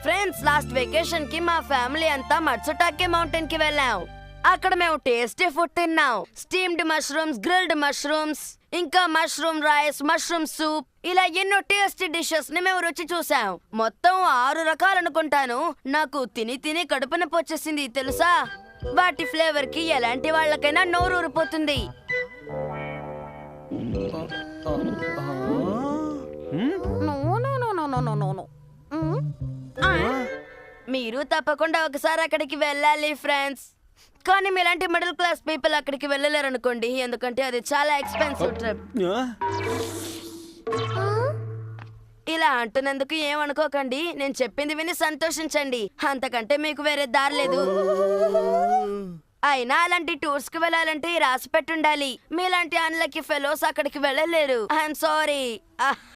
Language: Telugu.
ఫ్రెండ్స్, లాస్ట్ వెకేషన్ కి మా ఫ్యామిలీ అంతా మట్సుటాకే మౌంటైన్ కి వెళ్ళాం. అక్కడ మేము టేస్టీ ఫుడ్ తిన్నాం. స్టీమ్డ్ మష్రూమ్స్, గ్రిల్డ్ మష్రూమ్స్, ఇంకా మష్రూమ్ రైస్, మష్రూమ్ సూప్, ఇలా ఎన్నో టేస్టీ డిషెస్ ని మేము రుచి చూసాం. మొత్తం 6 రకాలు అనుకుంటాను. నాకు తిని తిని కడుపు నొప్పి వచ్చేసింది తెలుసా. వాటి ఫ్లేవర్ కి ఎలాంటి వాళ్ళకైనా నోరు ఊరిపోతుంది. మీరు తప్పకుండా ఒకసారి అక్కడికి వెళ్ళాలి ఫ్రెండ్స్. కానీ మీలాంటి మిడిల్ క్లాస్ పీపుల్ అక్కడికి వెళ్ళలేరు అనుకోండి, ఎందుకంటే అది చాలా ఎక్స్పెన్సివ్ ట్రిప్. ఇలా అంటున్నందుకు ఏమనుకోకండి, నేను చెప్పింది విని సంతోషించండి. అంతకంటే మీకు వేరే దారి లేదు. అయినా అలాంటి టూర్స్ కి వెళ్ళాలంటే రాసి పెట్టుండాలి. మీలాంటి అన్లక్కీ ఫెలోస్ అక్కడికి వెళ్ళలేరు. I'm sorry.